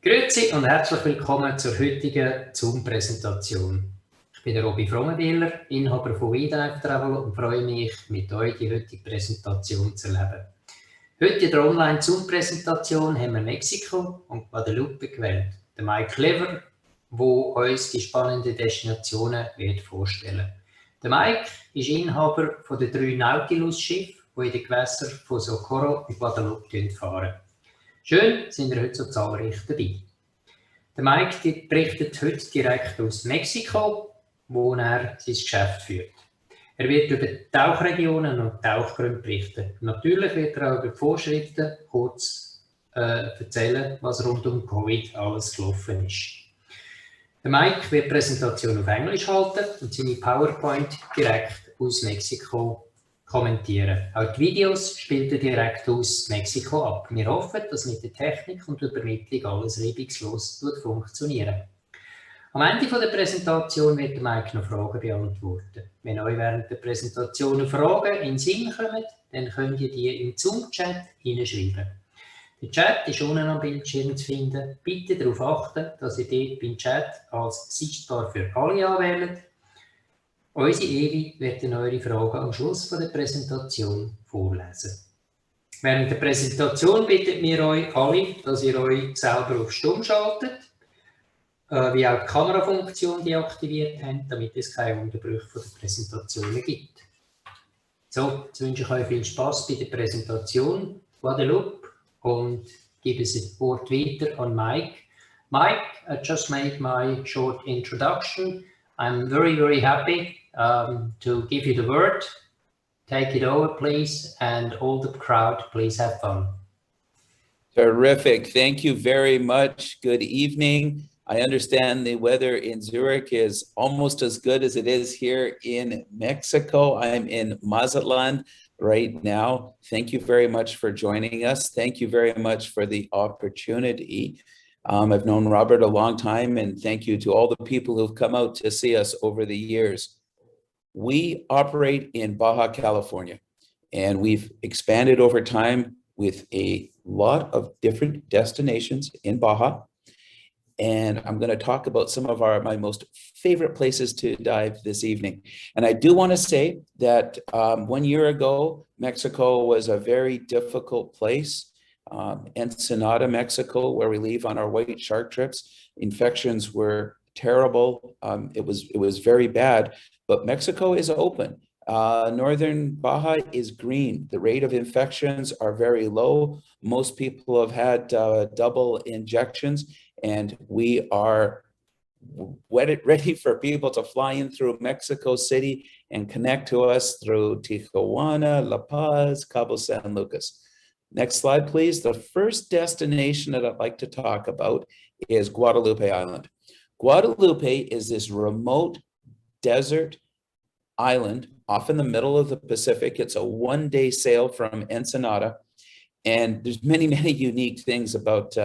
Grüezi und herzlich willkommen zur heutigen Zoom-Präsentation. Ich bin der Robi Frommenwiller, Inhaber von WeDive Travel und freue mich, mit euch die heutige Präsentation zu erleben. Heute in der Online-Zoom-Präsentation haben wir Mexiko und Guadalupe gewählt. Der Mike Clever, der uns die spannenden Destinationen wird vorstellen. Der Mike ist Inhaber von den 3 Nautilus-Schiffen, die in den Gewässern von Socorro und Guadalupe fahren. Schön, sind wir heute so zahlreich dabei. Der Mike berichtet heute direkt aus Mexiko, wo er sein Geschäft führt. Er wird über die Tauchregionen und Tauchgründe berichten. Natürlich wird er auch über die Vorschriften kurz erzählen, was rund um Covid alles gelaufen ist. Der Mike wird die Präsentation auf Englisch halten und seine PowerPoint direkt aus Mexiko kommentieren. Auch die Videos spielt er direkt aus Mexiko ab. Wir hoffen, dass mit der Technik und der Übermittlung alles reibungslos funktioniert. Am Ende der Präsentation wird der Mike noch Fragen beantworten. Wenn euch während der Präsentation Fragen in den Sinn kommen, dann könnt ihr die im Zoom-Chat hineinschreiben. Der Chat ist unten am Bildschirm zu finden. Bitte darauf achten, dass ihr dort beim Chat als sichtbar für alle anwählt. Unsere Evi wird dann eure Fragen am Schluss der Präsentation vorlesen. Während der Präsentation bitten wir euch alle, dass ihr euch selber auf Stumm schaltet, wie auch die Kamerafunktion deaktiviert habt, damit es keine Unterbrüche von der Präsentation gibt. So, jetzt wünsche ich euch viel Spaß bei der Präsentation. Guadalupe und gebe das Wort weiter an Mike. Mike, I just made my short introduction. I'm very, very happy to give you the word. Take it over, please, and all the crowd, please have fun. Terrific. Thank you very much. Good evening. I understand the weather in Zurich is almost as good as it is here in Mexico. I'm in Mazatlan right now. Thank you very much for joining us. Thank you very much for the opportunity. I've known Robert a long time, and thank you to all the people who've come out to see us over the years. We operate in Baja California, and we've expanded over time with a lot of different destinations in Baja. And I'm going to talk about some of my most favorite places to dive this evening. And I do want to say that 1 year ago, Mexico was a very difficult place. Ensenada, Mexico, where we leave on our white shark trips, infections were terrible. It was very bad, but Mexico is open. Northern Baja is green. The rate of infections are very low. Most people have had double injections, and we are ready for people to fly in through Mexico City and connect to us through Tijuana, La Paz, Cabo San Lucas. Next slide, please. The first destination that I'd like to talk about is Guadalupe Island. Guadalupe is this remote desert island off in the middle of the Pacific. It's a one-day sail from Ensenada. And there's many, many unique things about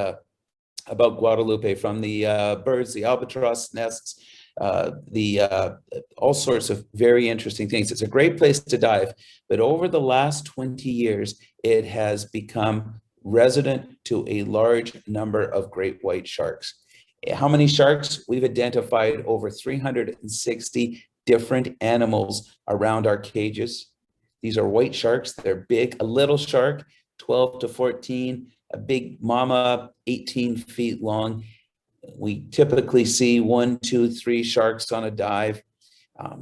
Guadalupe, from the birds, the albatross nests, all sorts of very interesting things. It's a great place to dive, but over the last 20 years, it has become resident to a large number of great white sharks. How many sharks? We've identified over 360 different animals around our cages. These are white sharks. They're big. A little shark, 12 to 14, a big mama, 18 feet long. We typically see 1, 2, 3 sharks on a dive.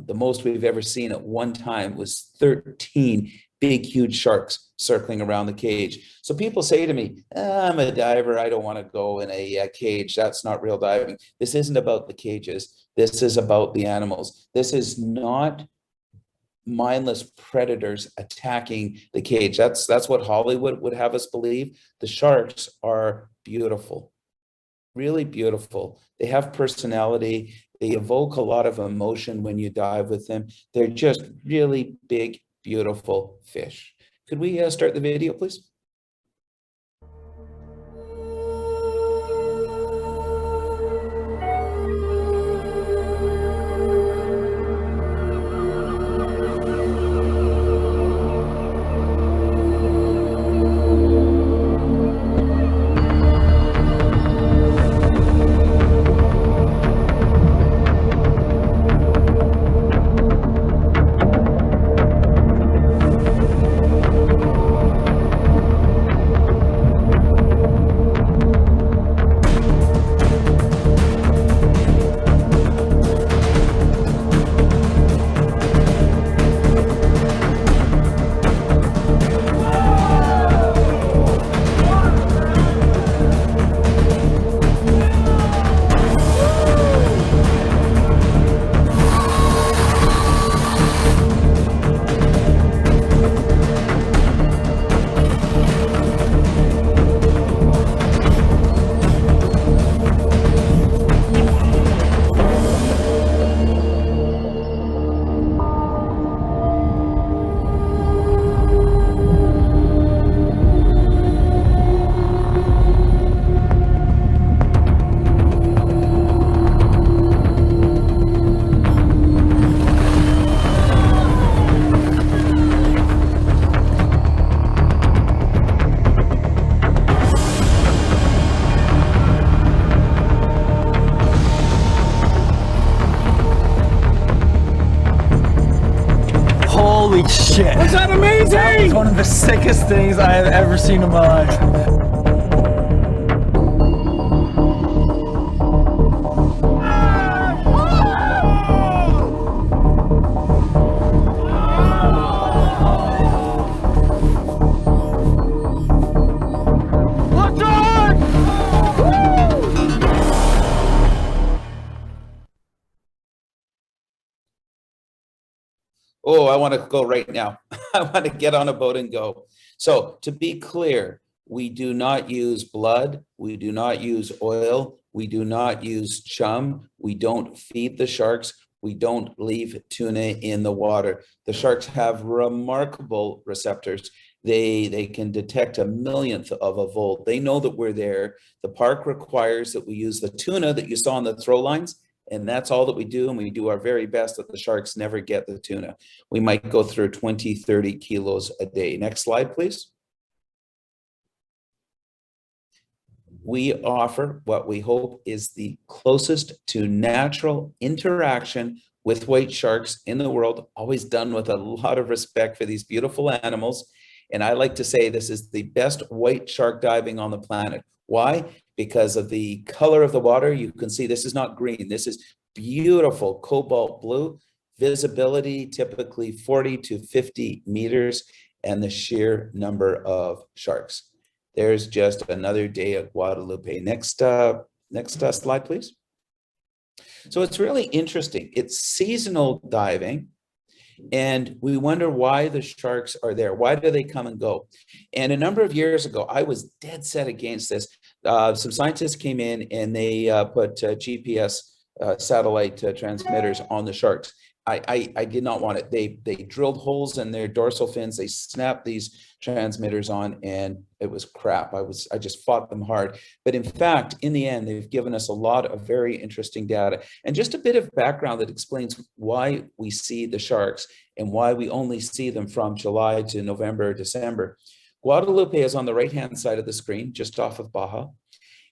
The most we've ever seen at one time was 13 big, huge sharks circling around the cage. So people say to me, I'm a diver, I don't want to go in a cage. That's not real diving. This isn't about the cages. This is about the animals. This is not mindless predators attacking the cage. That's what Hollywood would have us believe. The sharks are beautiful. Really beautiful. They have personality. They evoke a lot of emotion when you dive with them. They're just really big, beautiful fish. Could we start the video, please? that amazing? That was one of the sickest things I have ever seen in my life. Oh, I want to go right now. I want to get on a boat and go. So to be clear, we do not use blood. We do not use oil. We do not use chum. We don't feed the sharks. We don't leave tuna in the water. The sharks have remarkable receptors. They can detect a millionth of a volt. They know that we're there. The park requires that we use the tuna that you saw on the throw lines. And that's all that we do. And we do our very best that the sharks never get the tuna. We might go through 20, 30 kilos a day. Next slide, please. We offer what we hope is the closest to natural interaction with white sharks in the world, always done with a lot of respect for these beautiful animals. And I like to say this is the best white shark diving on the planet. Why? Because of the color of the water. You can see this is not green. This is beautiful cobalt blue. Visibility typically 40 to 50 meters, and the sheer number of sharks. There's just another day at Guadalupe. Next slide, please. So it's really interesting. It's seasonal diving. And we wonder why the sharks are there. Why do they come and go? And a number of years ago, I was dead set against this. Some scientists came in and they put GPS satellite transmitters on the sharks. I did not want it. They drilled holes in their dorsal fins. They snapped these transmitters on, and it was crap. I just fought them hard. But in fact, in the end, they've given us a lot of very interesting data and just a bit of background that explains why we see the sharks and why we only see them from July to November, December. Guadalupe is on the right-hand side of the screen, just off of Baja.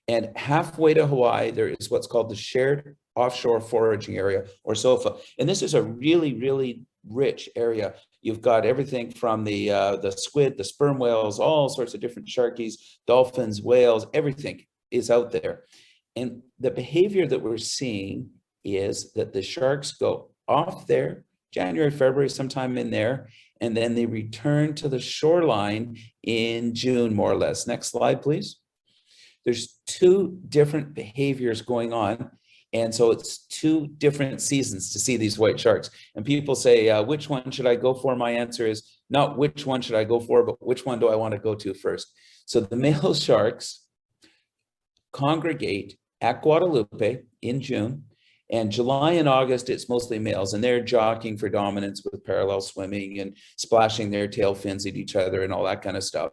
And halfway to Hawaii, there is what's called the Shared Offshore Foraging Area, or SOFA. And this is a really, really rich area. You've got everything from the squid, the sperm whales, all sorts of different sharkies, dolphins, whales, everything is out there. And the behavior that we're seeing is that the sharks go off there, January, February, sometime in there, and then they return to the shoreline in June, more or less. Next slide, please. There's two different behaviors going on. And so it's two different seasons to see these white sharks. And people say, which one should I go for? My answer is not which one should I go for, but which one do I want to go to first? So the male sharks congregate at Guadalupe in June, and July and August, it's mostly males, and they're jockeying for dominance with parallel swimming and splashing their tail fins at each other and all that kind of stuff.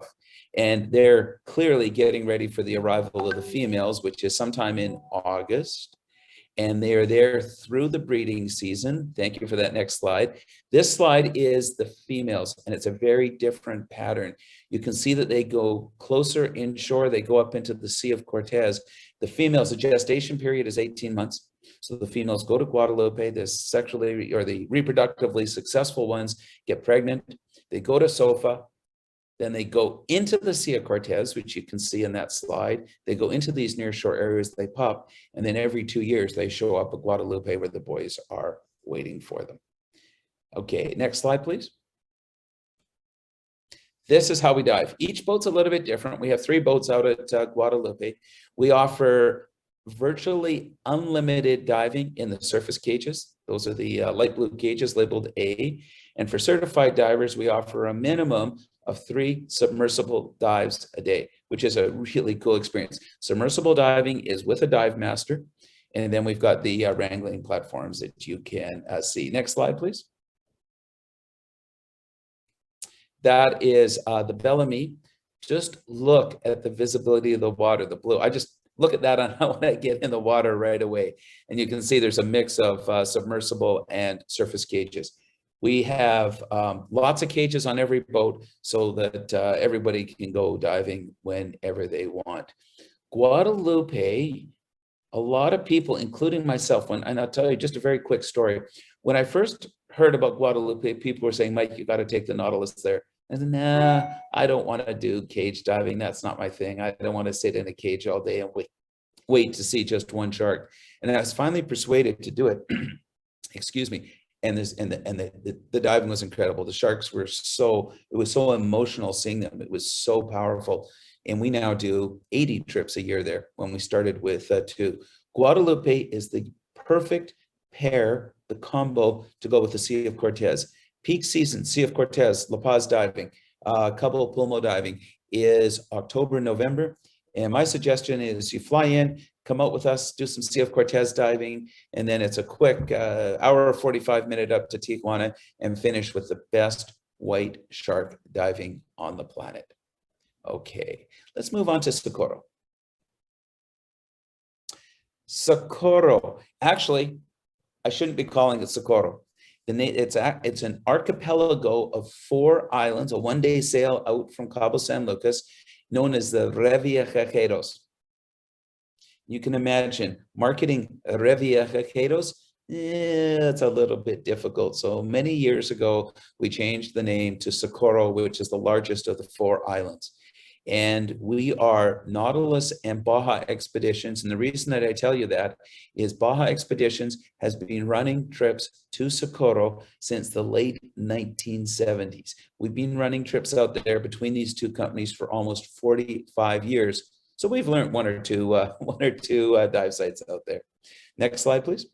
And they're clearly getting ready for the arrival of the females, which is sometime in August. And they are there through the breeding season. Thank you for that next slide. This slide is the females, and it's a very different pattern. You can see that they go closer inshore. They go up into the Sea of Cortez. The females, the gestation period is 18 months. So the females go to Guadalupe. The sexually or the reproductively successful ones get pregnant. They go to SOFA. Then they go into the Sea of Cortez, which you can see in that slide. They go into these nearshore areas, they pup, and then every 2 years they show up at Guadalupe where the boys are waiting for them. Okay, next slide, please. This is how we dive. Each boat's a little bit different. We have 3 boats out at Guadalupe. We offer virtually unlimited diving in the surface cages. Those are the light blue cages labeled A. And for certified divers, we offer a minimum of 3 submersible dives a day, which is a really cool experience. Submersible diving is with a dive master. And then we've got the wrangling platforms that you can see. Next slide, please. That is the Bellamy. Just look at the visibility of the water, the blue. I just look at that when I get in the water right away. And you can see there's a mix of submersible and surface cages. We have lots of cages on every boat so that everybody can go diving whenever they want. Guadalupe, a lot of people, including myself, and I'll tell you just a very quick story. When I first heard about Guadalupe, people were saying, Mike, you got to take the Nautilus there. I said, nah, I don't want to do cage diving. That's not my thing. I don't want to sit in a cage all day and wait to see just one shark. And I was finally persuaded to do it. Excuse me. And the diving was incredible. The sharks were it was so emotional seeing them. It was so powerful. And we now do 80 trips a year there when we started with 2. Guadalupe is the perfect pair, the combo to go with the Sea of Cortez. Peak season, Sea of Cortez, La Paz diving, Cabo Pulmo diving is October, November. And my suggestion is you fly in, come out with us, do some Sea of Cortez diving, and then it's a quick hour or 45-minute up to Tijuana and finish with the best white shark diving on the planet. Okay, let's move on to Socorro. Socorro, actually, I shouldn't be calling it Socorro. It's an archipelago of 4 islands, a one-day sail out from Cabo San Lucas, known as the Revillagigedos. You can imagine marketing Revillagigedos, it's a little bit difficult. So many years ago, we changed the name to Socorro, which is the largest of the 4 islands. And we are Nautilus and Baja Expeditions. And the reason that I tell you that is Baja Expeditions has been running trips to Socorro since the late 1970s. We've been running trips out there between these 2 companies for almost 45 years. So we've learned one or two dive sites out there. Next slide, please.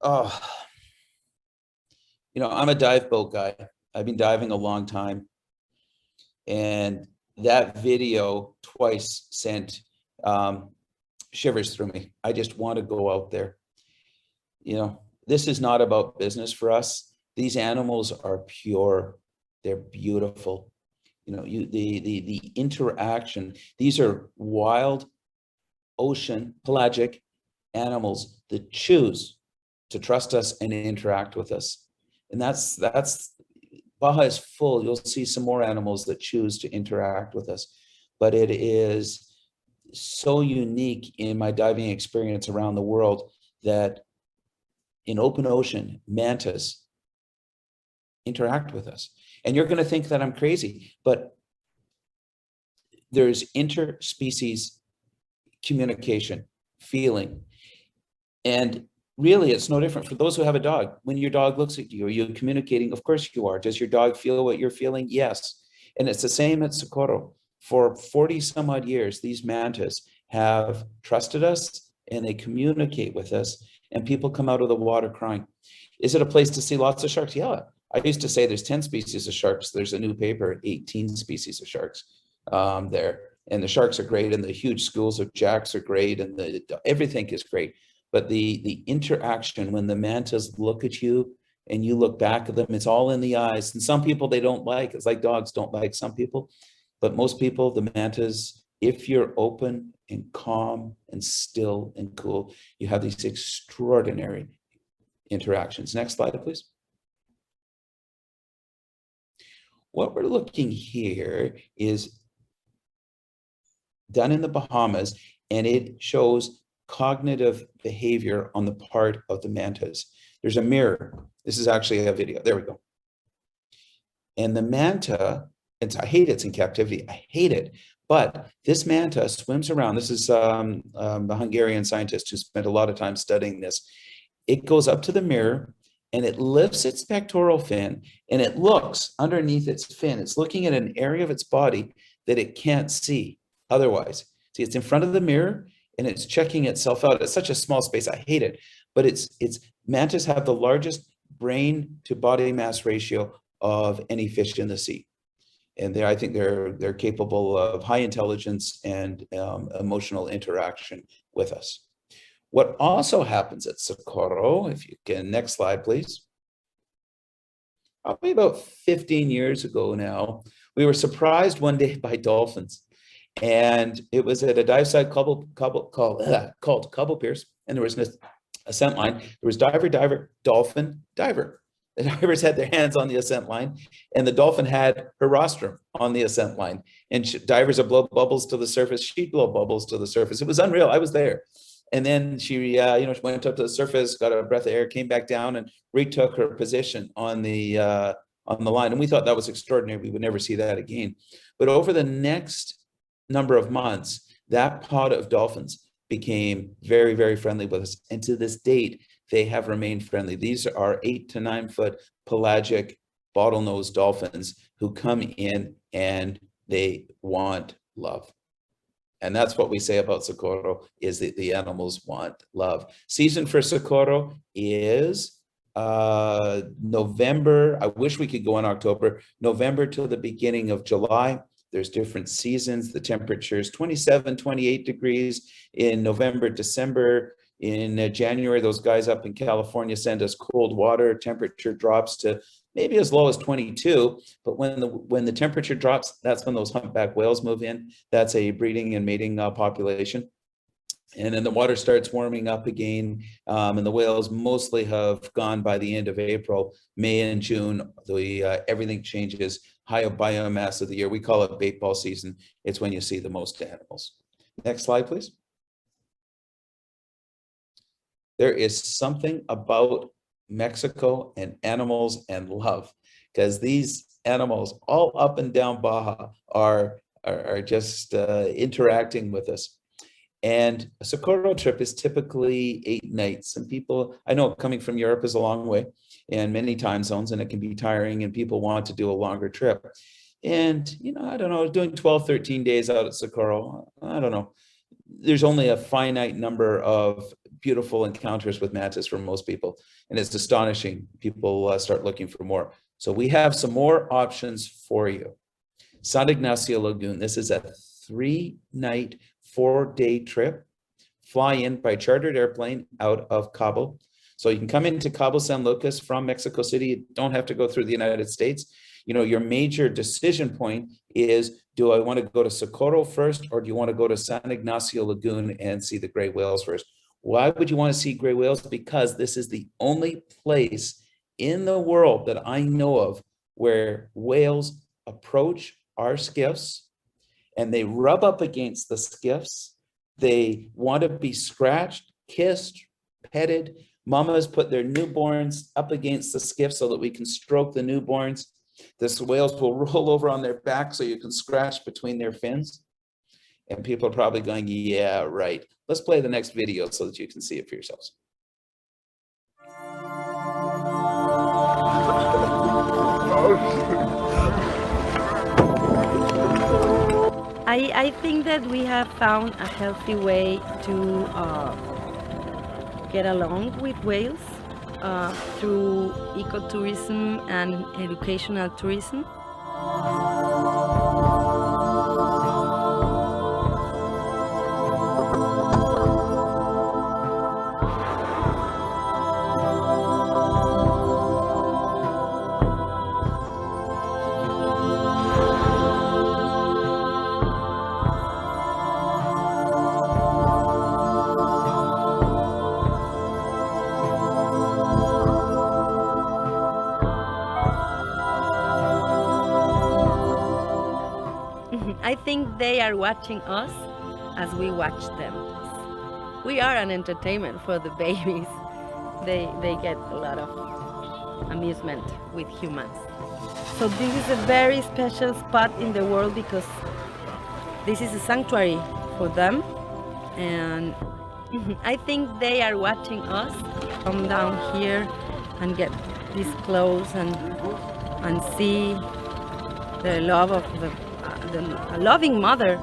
Oh, I'm a dive boat guy. I've been diving a long time. And that video twice sent shivers through me. I just want to go out there. This is not about business for us. These animals are pure. They're beautiful. The interaction. These are wild ocean pelagic animals that choose to trust us and interact with us. And that's Baja is full. You'll see some more animals that choose to interact with us, but it is so unique in my diving experience around the world that in open ocean, mantas interact with us. And you're going to think that I'm crazy, but there's interspecies communication, feeling. And really, it's no different for those who have a dog. When your dog looks at you, are you communicating? Of course you are. Does your dog feel what you're feeling? Yes. And it's the same at Socorro. For 40 some odd years, these mantas have trusted us and they communicate with us, and people come out of the water crying. Is it a place to see lots of sharks? Yeah. I used to say there's 10 species of sharks. There's a new paper, 18 species of sharks there. And the sharks are great, and the huge schools of jacks are great, and everything is great. But the interaction when the mantas look at you and you look back at them, it's all in the eyes. And some people they don't like. It's like dogs don't like some people. But most people, the mantas, if you're open and calm and still and cool, you have these extraordinary interactions. Next slide, please. What we're looking here is done in the Bahamas, and it shows cognitive behavior on the part of the mantas. There's a mirror. This is actually a video. There we go. And the manta, I hate it's in captivity. I hate it. But this manta swims around. This is the Hungarian scientist who spent a lot of time studying this. It goes up to the mirror and it lifts its pectoral fin and it looks underneath its fin. It's looking at an area of its body that it can't see otherwise. See, it's in front of the mirror and it's checking itself out. It's such a small space. I hate it. But it's mantas have the largest brain to body mass ratio of any fish in the sea. And I think they're capable of high intelligence and emotional interaction with us. What also happens at Socorro, if you can, next slide, please. Probably about 15 years ago now, we were surprised one day by dolphins. And it was at a dive site called Cobble Pierce, and there was an ascent line. There was diver, dolphin, diver. The divers had their hands on the ascent line, and the dolphin had her rostrum on the ascent line. And divers would blow bubbles to the surface. She'd blow bubbles to the surface. It was unreal. I was there. And then she, she went up to the surface, got a breath of air, came back down, and retook her position on the line. And we thought that was extraordinary. We would never see that again. But over the next number of months, that pod of dolphins became very, very friendly with us. And to this date, they have remained friendly. These are 8 to 9 foot pelagic bottlenose dolphins who come in and they want love. And that's what we say about Socorro, is that the animals want love. Season for Socorro is November. I wish we could go in October. November to the beginning of July. There's different seasons. The temperature is 27, 28 degrees in November, December. In January, those guys up in California send us cold water. Temperature drops to maybe as low as 22. But when the temperature drops, that's when those humpback whales move in. That's a breeding and mating population. And then the water starts warming up again. And the whales mostly have gone by the end of April. May and June, everything changes. High biomass of the year. We call it bait ball season. It's when you see the most animals. Next slide, please. There is something about Mexico and animals and love, because these animals all up and down Baja are just interacting with us. And a Socorro trip is typically 8 nights. And people, I know coming from Europe is a long way and many time zones, and it can be tiring, and people want to do a longer trip. And, I don't know, doing 12, 13 days out at Socorro, I don't know. There's only a finite number of beautiful encounters with mantis for most people. And it's astonishing. People start looking for more. So we have some more options for you. San Ignacio Lagoon. This is a 3-night, 4-day trip. Fly in by chartered airplane out of Cabo. So you can come into Cabo San Lucas from Mexico City. You don't have to go through the United States. Your major decision point is, do I want to go to Socorro first, or do you want to go to San Ignacio Lagoon and see the gray whales first? Why would you want to see gray whales? Because this is the only place in the world that I know of where whales approach our skiffs and they rub up against the skiffs. They want to be scratched, kissed, petted. Mamas put their newborns up against the skiff so that we can stroke the newborns. The whales will roll over on their back so you can scratch between their fins. And people are probably going, yeah, right. Let's play the next video so that you can see it for yourselves. I think that we have found a healthy way to get along with whales through ecotourism and educational tourism. I think they are watching us as we watch them. We are an entertainment for the babies. They get a lot of amusement with humans. So this is a very special spot in the world because this is a sanctuary for them. And I think they are watching us come down here and get this close and see the love of a loving mother.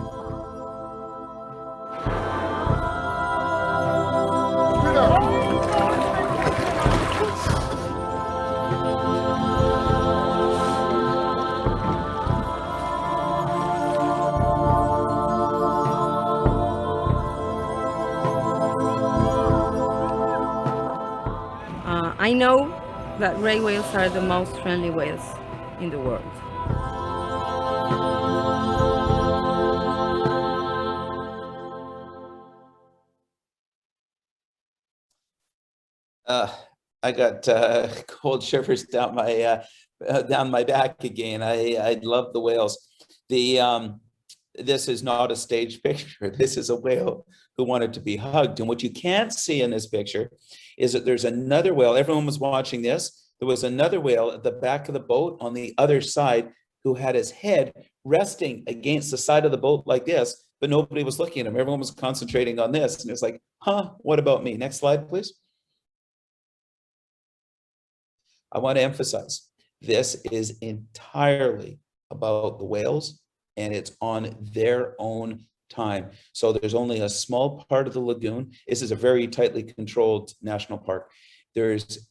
I know that gray whales are the most friendly whales in the world. I got cold shivers down my back again. I love the whales. This is not a staged picture. This is a whale who wanted to be hugged. And what you can't see in this picture is that there's another whale. Everyone was watching this. There was another whale at the back of the boat on the other side who had his head resting against the side of the boat like this, but nobody was looking at him. Everyone was concentrating on this. And it was like, huh, what about me? Next slide, please. I want to emphasize, this is entirely about the whales and it's on their own time. So there's only a small part of the lagoon. This is a very tightly controlled national park. There's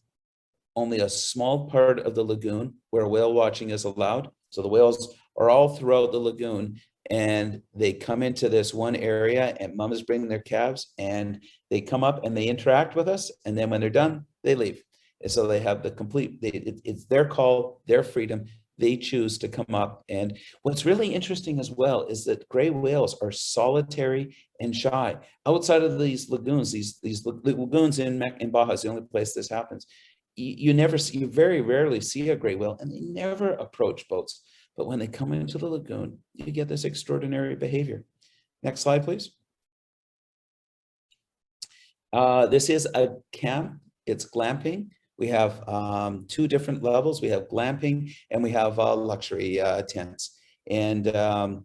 only a small part of the lagoon where whale watching is allowed. So the whales are all throughout the lagoon and they come into this one area and mom is bringing their calves and they come up and they interact with us. And then when they're done, they leave. And so they have the complete, it's their call, their freedom. They choose to come up. And what's really interesting as well is that gray whales are solitary and shy. Outside of these lagoons, these lagoons in Baja is the only place this happens. You very rarely see a gray whale and they never approach boats. But when they come into the lagoon, you get this extraordinary behavior. Next slide, please. This is a camp, it's glamping. We have two different levels. We have glamping and we have luxury tents. And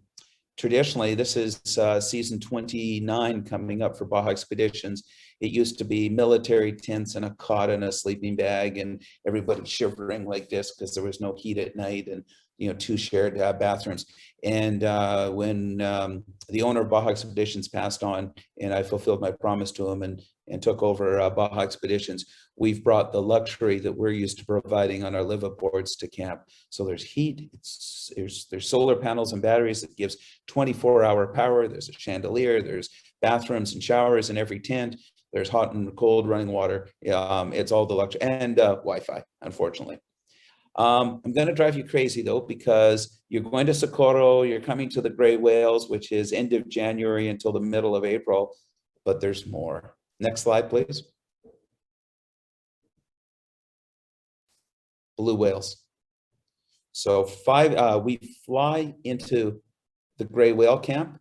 traditionally, this is season 29 coming up for Baja Expeditions. It used to be military tents and a cot and a sleeping bag and everybody shivering like this because there was no heat at night and two shared bathrooms. And when the owner of Baja Expeditions passed on and I fulfilled my promise to him and took over Baja Expeditions, we've brought the luxury that we're used to providing on our Liveaboards to camp. So there's heat, there's solar panels and batteries that gives 24-hour power. There's a chandelier, there's bathrooms and showers in every tent. There's hot and cold running water. It's all the luxury and Wi-Fi, unfortunately. I'm going to drive you crazy though, because you're going to Socorro, you're coming to the gray whales, which is end of January until the middle of April, but there's more. Next slide, please. Blue whales. So we fly into the gray whale camp.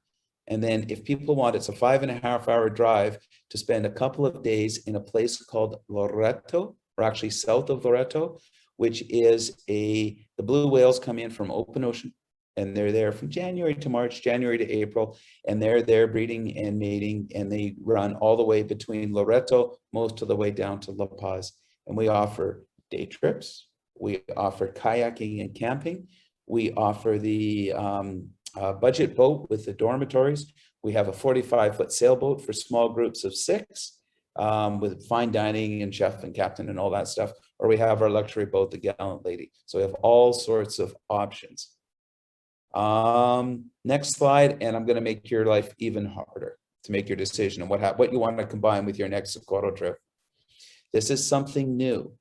And then if people want, it's a 5.5-hour drive to spend a couple of days in a place called Loreto, or actually south of Loreto, which is the blue whales come in from open ocean, and they're there from January to March, January to April, and they're there breeding and mating, and they run all the way between Loreto, most of the way down to La Paz. And we offer day trips, we offer kayaking and camping, we offer the budget boat with the dormitories. We have a 45-foot sailboat for small groups of 6 with fine dining and chef and captain and all that stuff. Or we have our luxury boat, the Gallant Lady. So we have all sorts of options. Next slide, and I'm going to make your life even harder to make your decision on what you want to combine with your next Socorro trip. This is something new.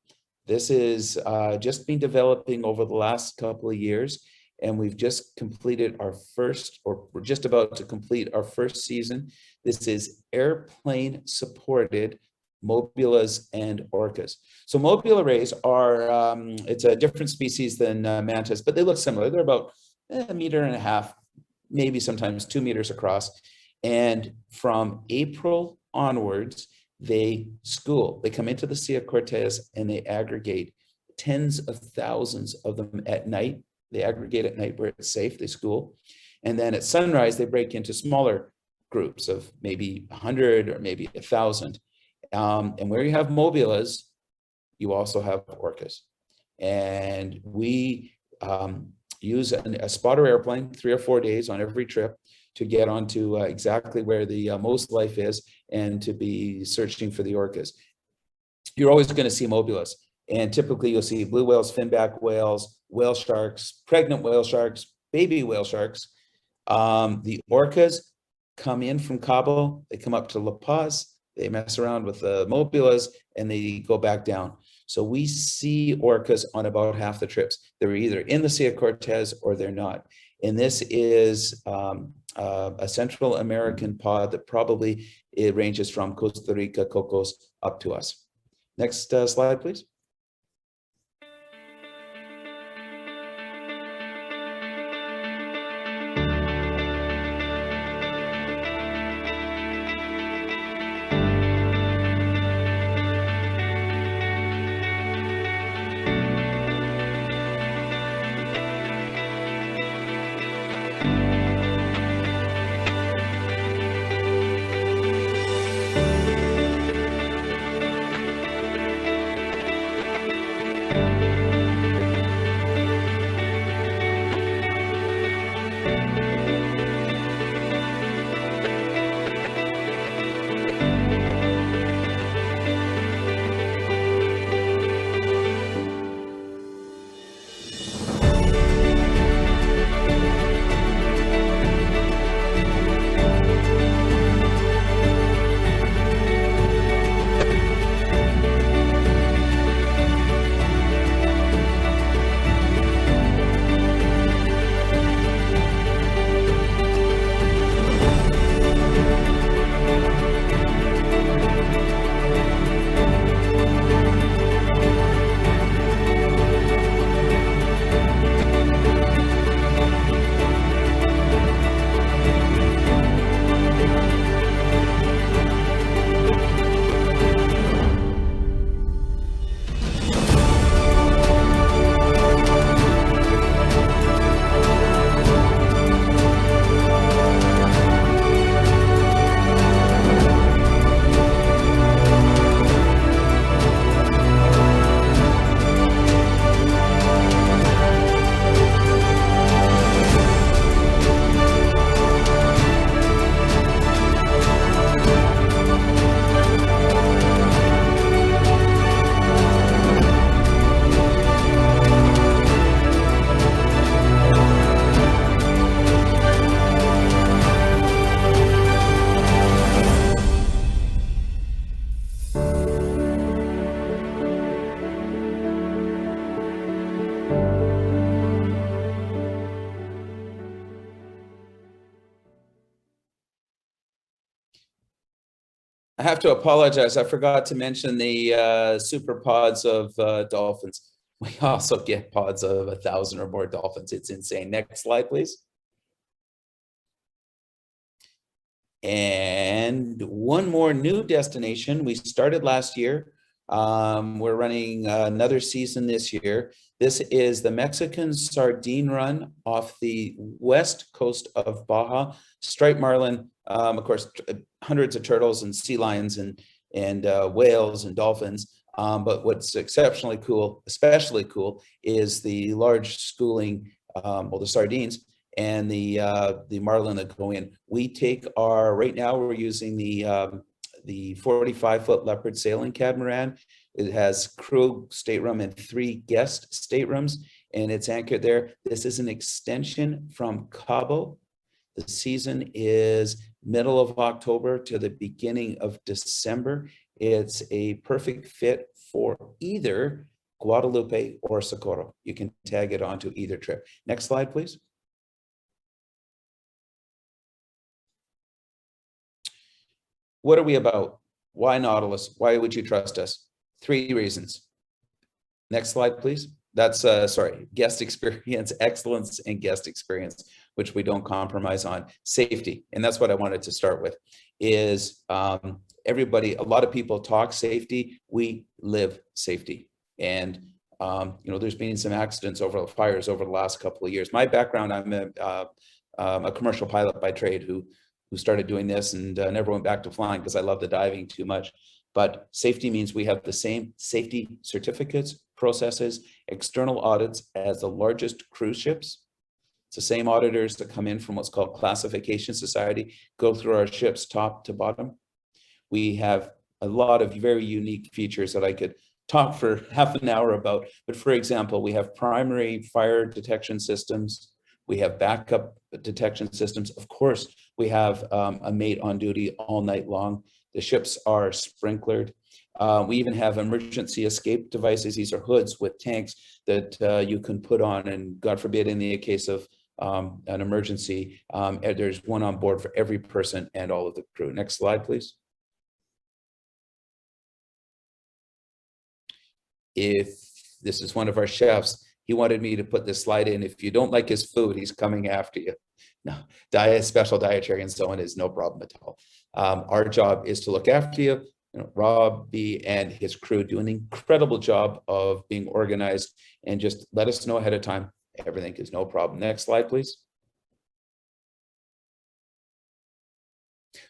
This is just been developing over the last couple of years. And we've just completed our first, or we're just about to complete our first season. This is airplane supported mobulas and orcas. So mobula rays are, it's a different species than mantas, but they look similar. They're about 1.5 meters, maybe sometimes 2 meters across. And from April onwards, they school. They come into the Sea of Cortez and they aggregate tens of thousands of them at night. They aggregate at night where it's safe, they school. And then at sunrise, they break into smaller groups of maybe 100 or maybe 1,000. And where you have mobulas, you also have orcas. And we use a spotter airplane 3 or 4 days on every trip to get onto exactly where the most life is and to be searching for the orcas. You're always going to see mobulas. And typically you'll see blue whales, finback whales, whale sharks, pregnant whale sharks, baby whale sharks. The orcas come in from Cabo, they come up to La Paz, they mess around with the mobulas, and they go back down. So we see orcas on about half the trips. They're either in the Sea of Cortez or they're not. And this is a Central American pod that probably it ranges from Costa Rica, Cocos, up to us. Next slide, please. I have to apologize. I forgot to mention the super pods of dolphins. We also get pods of 1,000 or more dolphins. It's insane. Next slide, please. And one more new destination. We started last year. We're running another season this year. This is the Mexican sardine run off the west coast of Baja. Striped marlin, of course, hundreds of turtles and sea lions and whales and dolphins. But what's exceptionally cool, especially cool, is the large schooling, well, the sardines and the marlin that go in. We take right now we're using the 45-foot leopard sailing catamaran. It has crew stateroom and 3 guest staterooms, and it's anchored there. This is an extension from Cabo. The season is middle of October to the beginning of December. It's a perfect fit for either Guadalupe or Socorro. You can tag it onto either trip. Next slide, please. What are we about? Why Nautilus? Why would you trust us? 3 reasons. Next slide, please. That's, guest experience, excellence, and guest experience, which we don't compromise on. Safety, and that's what I wanted to start with, is everybody, a lot of people talk safety, we live safety. And, there's been some accidents over the fires over the last couple of years. My background, I'm a commercial pilot by trade who started doing this and never went back to flying because I love the diving too much. But safety means we have the same safety certificates, processes, external audits as the largest cruise ships. It's the same auditors that come in from what's called Classification Society, go through our ships top to bottom. We have a lot of very unique features that I could talk for half an hour about. But for example, we have primary fire detection systems. We have backup detection systems. Of course, we have a mate on duty all night long. The ships are sprinklered. We even have emergency escape devices. These are hoods with tanks that you can put on, and God forbid, in the case of an emergency, there's one on board for every person and all of the crew. Next slide, please. If this is one of our chefs, he wanted me to put this slide in. If you don't like his food, he's coming after you. No, special dietary and so on is no problem at all. Our job is to look after you. Robbie and his crew do an incredible job of being organized, and just let us know ahead of time. Everything is no problem. Next slide, please.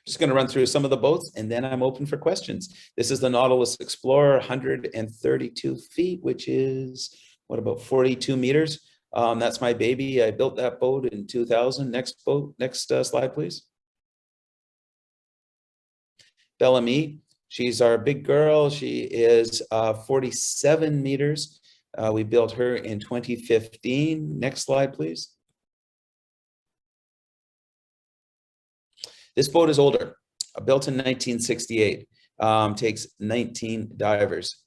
Just going to run through some of the boats, and then I'm open for questions. This is the Nautilus Explorer, 132 feet, which is, what, about 42 meters? That's my baby. I built that boat in 2000. Next slide, please. Bellamy, she's our big girl. She is 47 meters. We built her in 2015. Next slide, please. This boat is older, built in 1968, takes 19 divers.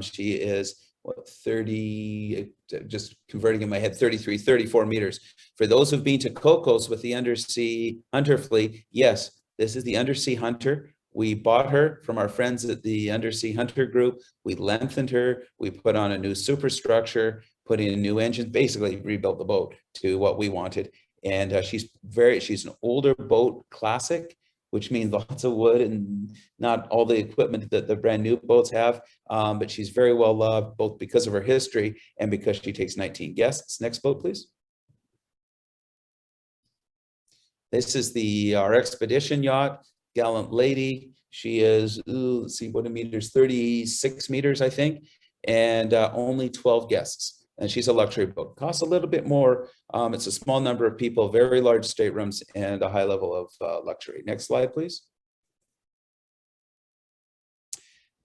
She is, what, 30, just converting in my head, 34 meters. For those who've been to Cocos with the Undersea Hunter fleet, yes, this is the Undersea Hunter. We bought her from our friends at the Undersea Hunter group. We lengthened her. We put on a new superstructure, put in new engines, basically rebuilt the boat to what we wanted. And she's an older boat, classic, which means lots of wood and not all the equipment that the brand new boats have. But she's very well loved, both because of her history and because she takes 19 guests. Next boat, please. This is our expedition yacht, Gallant Lady. She is, let's see, what meters, 36 meters, I think, and only 12 guests. And she's a luxury boat. Costs a little bit more. It's a small number of people, very large staterooms, and a high level of luxury. Next slide, please.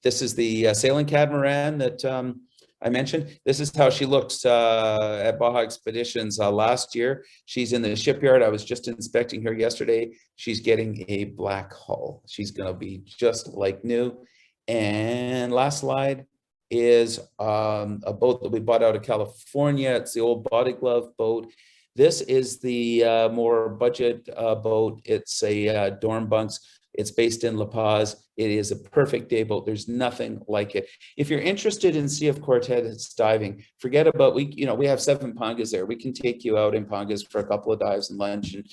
This is the sailing catamaran that I mentioned. This is how she looks at Baja Expeditions last year. She's in the shipyard. I was just inspecting her yesterday. She's getting a black hull. She's going to be just like new. And last slide is a boat that we bought out of California. It's the old Body Glove boat. This is the more budget boat. It's a dorm bunks. It's based in La Paz. It is a perfect day boat. There's nothing like it. If you're interested in Sea of Cortez diving, forget about, we have 7 pangas there. We can take you out in pangas for a couple of dives and lunch and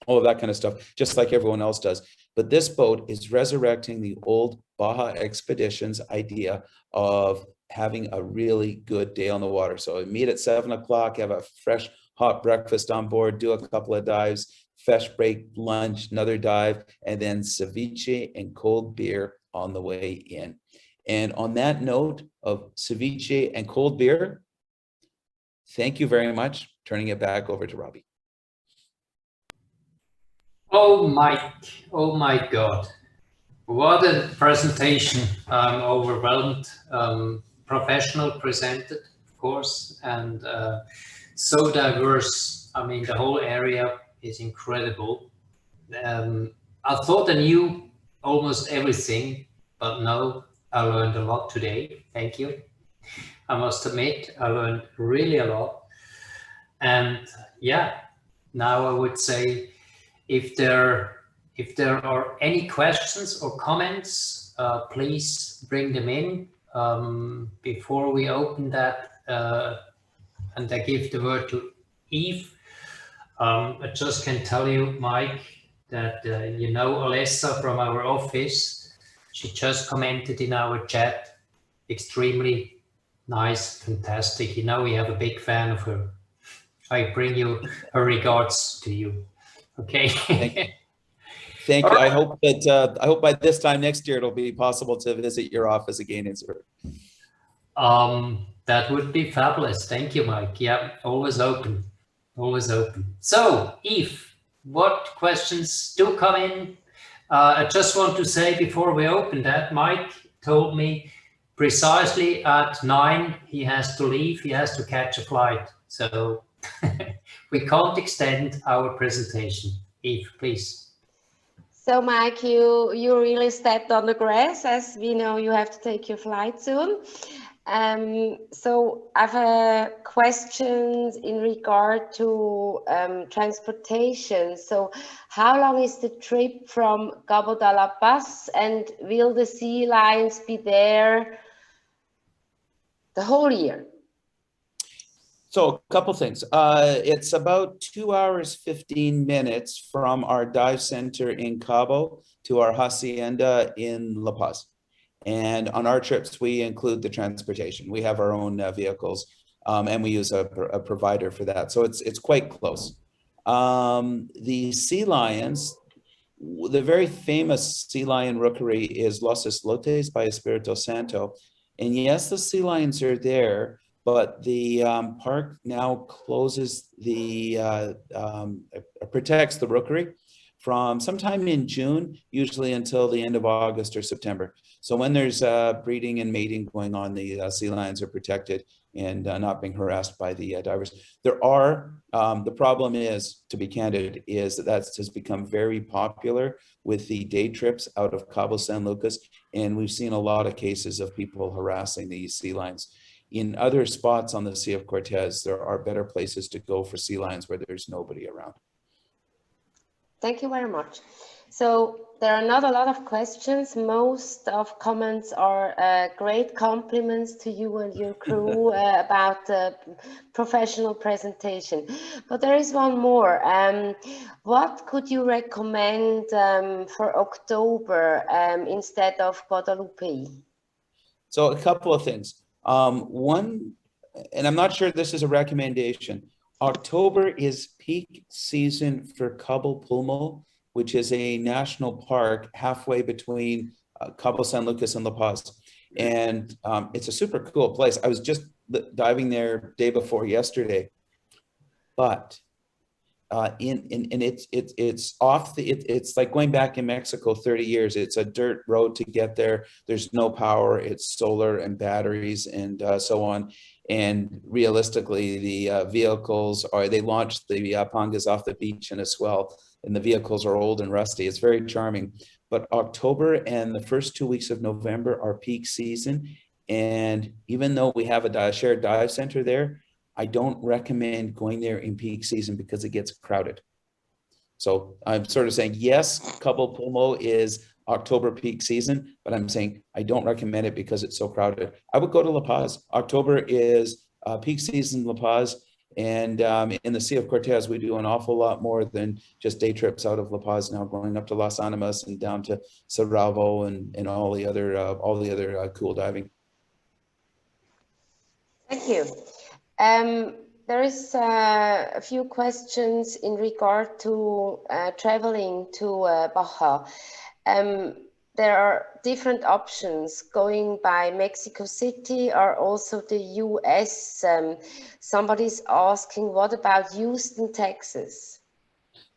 all of that kind of stuff, just like everyone else does. But this boat is resurrecting the old Baja Expeditions idea of having a really good day on the water. So we meet at 7 o'clock, have a fresh hot breakfast on board, do a couple of dives, fresh break, lunch, another dive, and then ceviche and cold beer on the way in. And on that note of ceviche and cold beer, thank you very much. Turning it back over to Robbie. Oh, Mike, oh my God. What a presentation. I'm overwhelmed. Professional presented, of course, and so diverse. I mean, the whole area is incredible. I thought I knew almost everything, but no, I learned a lot today. Thank you. I must admit, I learned really a lot. And yeah, now I would say, if there are any questions or comments, please bring them in before we open that, and I give the word to Eve. I just can tell you, Mike, that you know Alessa from our office. She just commented in our chat, extremely nice, fantastic. You know, we have a big fan of her. I bring you her regards to you. Okay. Thank you. I hope by this time next year it'll be possible to visit your office again in Zurich. That would be fabulous. Thank you, Mike. Yeah, always open, always open. So, Eve, what questions do come in? I just want to say before we open that, Mike told me precisely at 9 he has to leave. He has to catch a flight. So we can't extend our presentation. Eve, please. So, Mike, you really stepped on the grass, as we know you have to take your flight soon. So I have questions in regard to transportation. So how long is the trip from Cabo de la Paz, and will the sea lions be there the whole year? So a couple things. It's about 2 hours, 15 minutes from our dive center in Cabo to our hacienda in La Paz. And on our trips, we include the transportation. We have our own vehicles, and we use a provider for that. So it's quite close. The sea lions, the very famous sea lion rookery is Los Islotes by Espiritu Santo. And yes, the sea lions are there, but the park now closes protects the rookery from sometime in June, usually until the end of August or September. So when there's breeding and mating going on, the sea lions are protected and not being harassed by the divers. There are, the problem is, to be candid, is that has become very popular with the day trips out of Cabo San Lucas, and we've seen a lot of cases of people harassing these sea lions. In other spots on the Sea of Cortez, there are better places to go for sea lions where there's nobody around. Thank you very much. So there are not a lot of questions. Most of comments are great compliments to you and your crew about the professional presentation. But there is one more. What could you recommend for October instead of Guadalupe? So a couple of things. One, and I'm not sure this is a recommendation, October is peak season for Cabo Pulmo, which is a national park halfway between Cabo San Lucas and La Paz. And it's a super cool place. I was just diving there day before yesterday, but it's like going back in Mexico 30 years. It's a dirt road to get there. There's no power. It's solar and batteries and so on. And realistically, the vehicles they launched the pangas off the beach in a swell, and the vehicles are old and rusty. It's very charming. But October and the first 2 weeks of November are peak season. And even though we have a shared dive center there, I don't recommend going there in peak season because it gets crowded. So I'm sort of saying, yes, Cabo Pulmo is October peak season, but I'm saying I don't recommend it because it's so crowded. I would go to La Paz. October is peak season in La Paz. And in the Sea of Cortez, we do an awful lot more than just day trips out of La Paz now, going up to Las Animas and down to Cerravo and all the other cool diving. Thank you. There is a few questions in regard to traveling to Baja. There are different options going by Mexico City or also the US. Somebody's asking, what about Houston, Texas?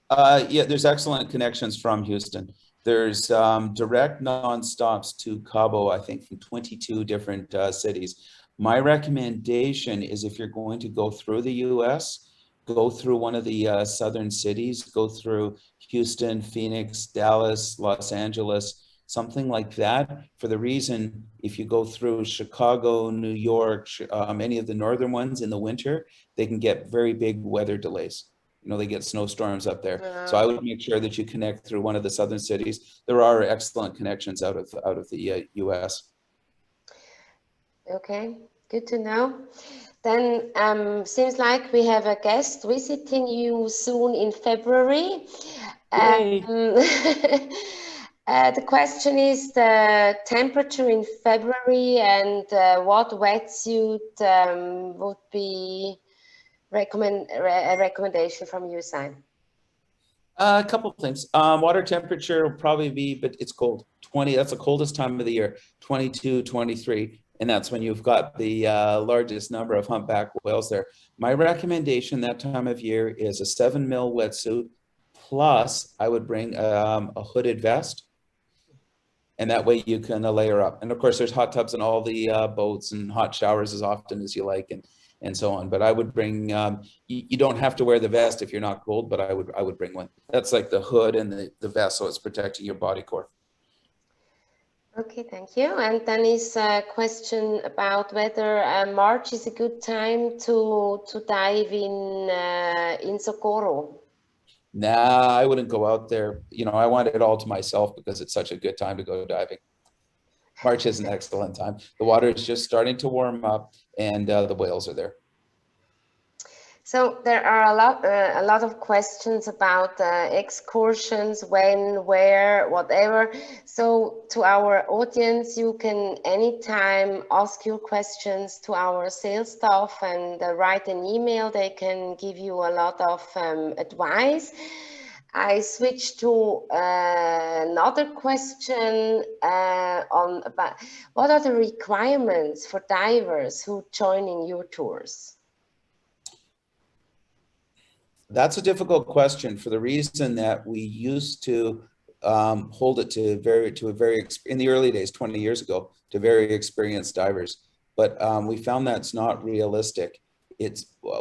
Yeah, there's excellent connections from Houston. There's direct non-stops to Cabo, I think, from 22 different cities. My recommendation is if you're going to go through the US, go through one of the southern cities, go through Houston, Phoenix, Dallas, Los Angeles, something like that. For the reason, if you go through Chicago, New York, any of the northern ones in the winter, they can get very big weather delays. You know, they get snowstorms up there. So I would make sure that you connect through one of the southern cities. There are excellent connections out of the US. Okay, good to know. Then seems like we have a guest visiting you soon in February. The question is the temperature in February and what wetsuit would be a recommendation from your side? A couple of things. Water temperature will probably be, but it's cold. 20, that's the coldest time of the year, 22, 23. And that's when you've got the largest number of humpback whales there. My recommendation that time of year is a 7 mil wetsuit, plus I would bring a hooded vest. And that way you can layer up. And of course, there's hot tubs in all the boats and hot showers as often as you like and so on. But I would bring, you don't have to wear the vest if you're not cold, but I would bring one. That's like the hood and the vest, so it's protecting your body core. Okay, thank you. And then is a question about whether March is a good time to dive in Socorro. Nah, I wouldn't go out there. You know, I want it all to myself because it's such a good time to go diving. March is an excellent time. The water is just starting to warm up and the whales are there. So there are a lot of questions about excursions, when, where, whatever. So to our audience, you can anytime ask your questions to our sales staff and write an email. They can give you a lot of advice. I switch to another question on about what are the requirements for divers who join in your tours? That's a difficult question for the reason that we used to hold it to in the early days, 20 years ago, to very experienced divers. But we found that's not realistic.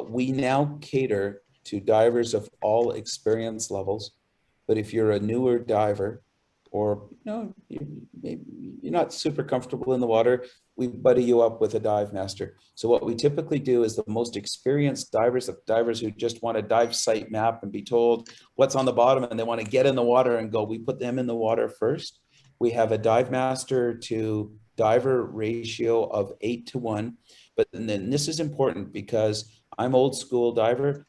We now cater to divers of all experience levels. But if you're a newer diver, or you're not super comfortable in the water, we buddy you up with a dive master. So what we typically do is the most experienced divers, the divers who just want to dive site map and be told what's on the bottom and they want to get in the water and go, we put them in the water first. We have a dive master to diver ratio of 8 to 1. But then this is important because I'm old school diver.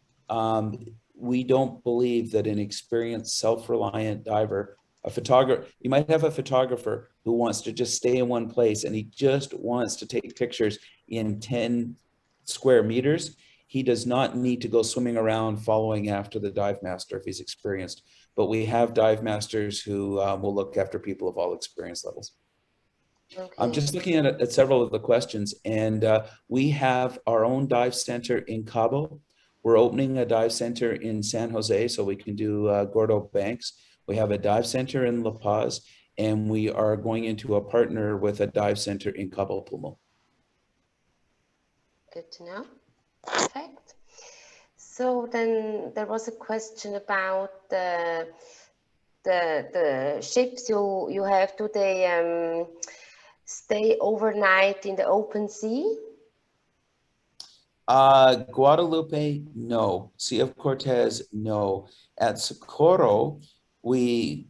We don't believe that an experienced self-reliant diver, a photographer, you might have a photographer who wants to just stay in one place and he just wants to take pictures in 10 square meters. He does not need to go swimming around following after the dive master if he's experienced. But we have dive masters who will look after people of all experience levels. Okay. I'm just looking at several of the questions, and we have our own dive center in Cabo. We're opening a dive center in San Jose so we can do Gordo Banks. We have a dive center in La Paz, and we are going into a partner with a dive center in Cabo Pulmo. Good to know. Perfect. So then there was a question about the ships you have. Do they stay overnight in the open sea? Guadalupe, no. Sea of Cortez, no. At Socorro, a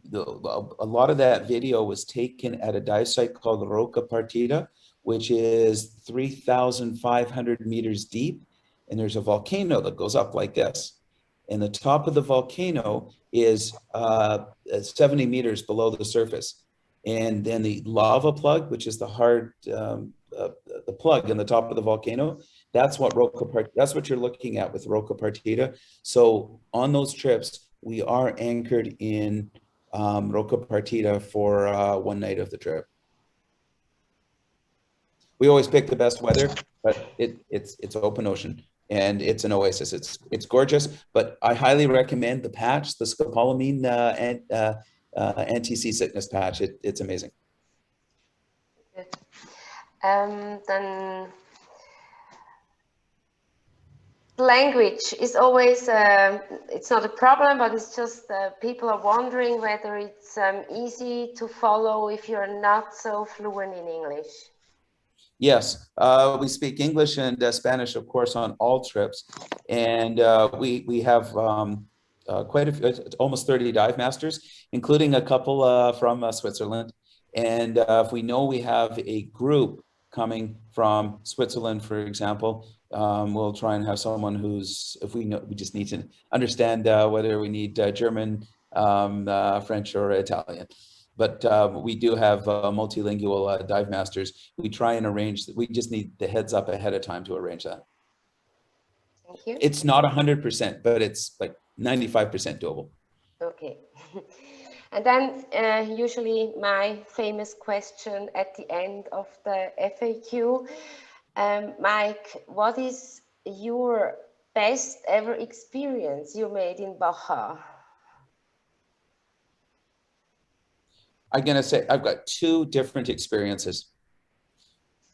lot of that video was taken at a dive site called Roca Partida, which is 3,500 meters deep. And there's a volcano that goes up like this. And the top of the volcano is 70 meters below the surface. And then the lava plug, which is the hard, the plug in the top of the volcano, that's what you're looking at with Roca Partida. So on those trips, we are anchored in Roca Partida for one night of the trip. We always pick the best weather, but it's open ocean and it's an oasis. It's gorgeous, but I highly recommend the patch, the scopolamine anti-seasickness patch. It's amazing. Good. Then language is always, it's not a problem, but it's just people are wondering whether it's easy to follow if you're not so fluent in English. Yes, we speak English and Spanish, of course, on all trips. And we have quite a few, almost 30 dive masters, including a couple from Switzerland. And if we know we have a group coming from Switzerland, for example, we'll try and have someone who's, if we know, we just need to understand whether we need German, French, or Italian. But we do have multilingual dive masters. We try and arrange, we just need the heads up ahead of time to arrange that. Thank you. It's not 100%, but it's like 95% doable. Okay. And then usually my famous question at the end of the FAQ, Mike, what is your best ever experience you made in Baja? I'm gonna say I've got two different experiences.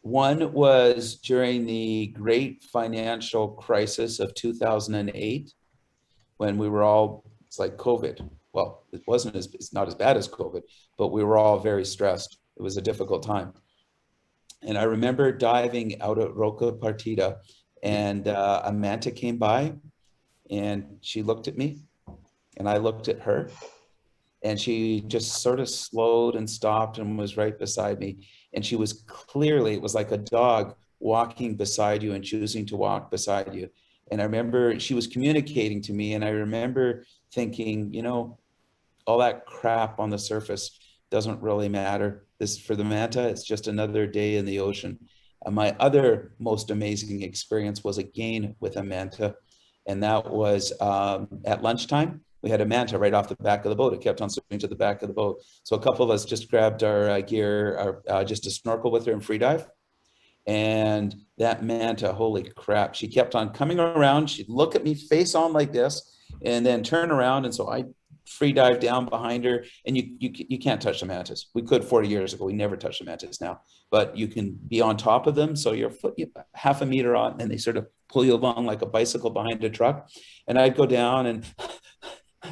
One was during the great financial crisis of 2008, when we were all, it's like COVID. Well, it's not as bad as COVID, but we were all very stressed. It was a difficult time. And I remember diving out at Roca Partida, and a manta came by, and she looked at me, and I looked at her, and she just sort of slowed and stopped and was right beside me. And she was clearly, it was like a dog walking beside you and choosing to walk beside you. And I remember she was communicating to me, and I remember thinking, you know, all that crap on the surface doesn't really matter. This, for the manta, it's just another day in the ocean. My other most amazing experience was again with a manta, and that was at lunchtime. We had a manta right off the back of the boat. It kept on swimming to the back of the boat. So a couple of us just grabbed our gear, just to snorkel with her and free dive. And that manta, holy crap, she kept on coming around. She'd look at me face on like this and then turn around. And so I free dive down behind her, and you can't touch the mantas. We could 40 years ago. We never touch the mantas now, but you can be on top of them. So you're half a meter on, and they sort of pull you along like a bicycle behind a truck. And I'd go down and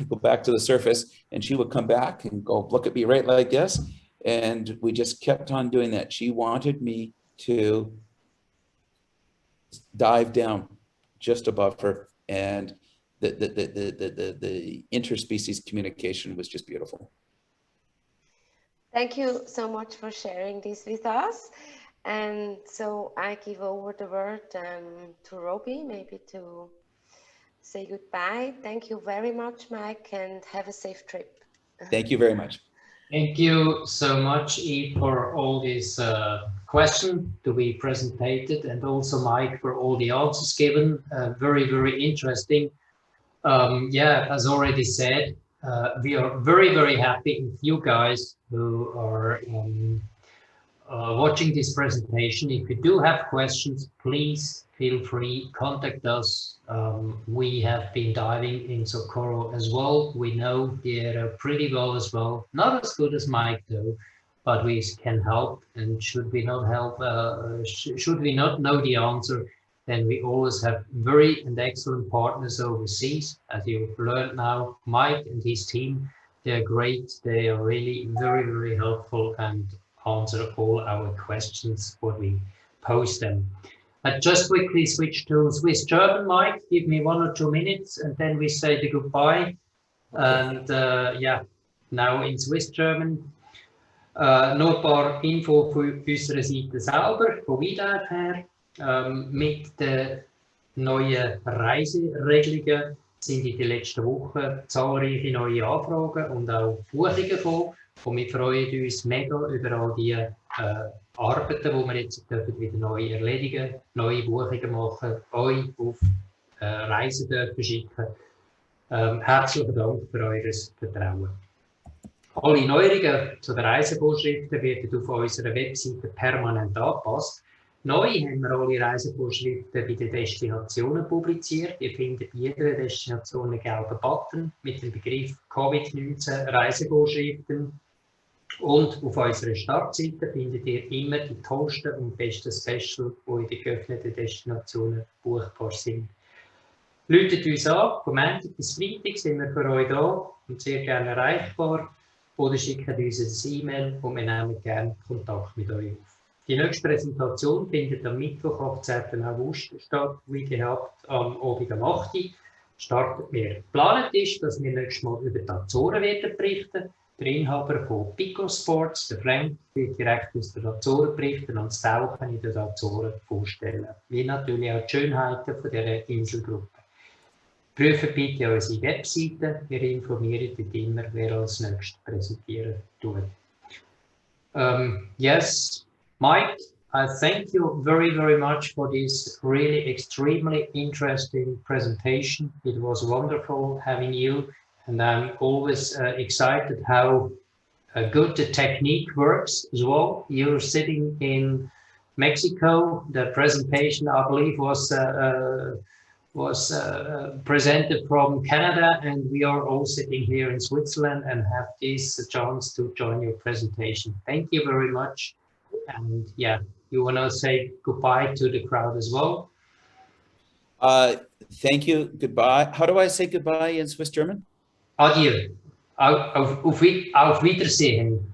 go back to the surface, and she would come back and go look at me right like this. And we just kept on doing that. She wanted me to dive down just above her, and the interspecies communication was just beautiful. Thank you so much for sharing this with us. And so I give over the word to Robbie, maybe to say goodbye. Thank you very much, Mike, and have a safe trip. Thank you very much. Thank you so much, Eve, for all these questions to be presented, and also Mike for all the answers given. Very, very interesting. Yeah, as already said, we are very, very happy with you guys who are watching this presentation. If you do have questions, please feel free, contact us. We have been diving in Socorro as well. We know the area pretty well as well. Not as good as Mike though, but we can help. And should we not help, should we not know the answer, then we always have very and excellent partners overseas. As you've learned now, Mike and his team, they're great. They are really very, very helpful and answer all our questions when we post them. I just quickly switch to Swiss German, Mike. Give me 1 or 2 minutes and then we say the goodbye. And yeah, now in Swiss German. Noch ein paar Info von unserer Seite selber, von WeDive her. Mit den neuen Reiseregelungen sind in den letzten Wochen zahlreiche neue Anfragen und auch Buchungen gekommen. Und wir freuen uns mega über all die Arbeiten, die wir jetzt wieder neu erledigen, neue Buchungen machen, euch auf Reisen dürfen schicken. Herzlichen Dank für euer Vertrauen. Alle Neuerungen zu den Reisevorschriften werden auf unserer Webseite permanent angepasst. Neu haben wir alle Reisevorschriften bei den Destinationen publiziert. Ihr findet bei jeder Destination einen gelben Button mit dem Begriff Covid-19 Reisevorschriften. Und auf unserer Startseite findet ihr immer die tollsten und besten Specials, die in den geöffneten Destinationen buchbar sind. Läutet uns an, vom Montag bis Freitag sind wir für euch da und sehr gerne erreichbar. Oder schickt uns ein E-Mail und wir nehmen gerne Kontakt mit euch auf. Die nächste Präsentation findet am Mittwoch, 18. August statt, wie gehabt, am Abend um 8 Uhr. Startet wir. Geplant ist, dass wir nächstes Mal über die Azoren werden berichten. Der Inhaber von Pico Sports, der Frank, wird direkt aus den Azoren berichten und das Tauchen in den Azoren vorstellen. Wie natürlich auch die Schönheiten von dieser Inselgruppe. Prüft bitte unsere Webseite, wir informieren dort immer, wer als nächstes präsentieren tut. Yes, Mike, I thank you very, very much for this really extremely interesting presentation. It was wonderful having you, and I'm always excited how good the technique works as well. You're sitting in Mexico. The presentation, I believe, was presented from Canada, and we are all sitting here in Switzerland and have this chance to join your presentation. Thank you very much. And yeah, you want to say goodbye to the crowd as well? Thank you. Goodbye. How do I say goodbye in Swiss German? Adieu. Auf Wiedersehen.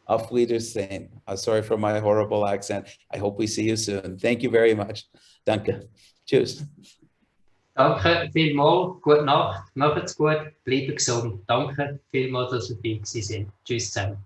Auf Wiedersehen. Sorry for my horrible accent. I hope we see you soon. Thank you very much. Danke. Tschüss. Danke vielmals, gute Nacht, macht's gut, bleibt gesund. Danke vielmals, dass ihr dabei gewesen seid. Tschüss zusammen.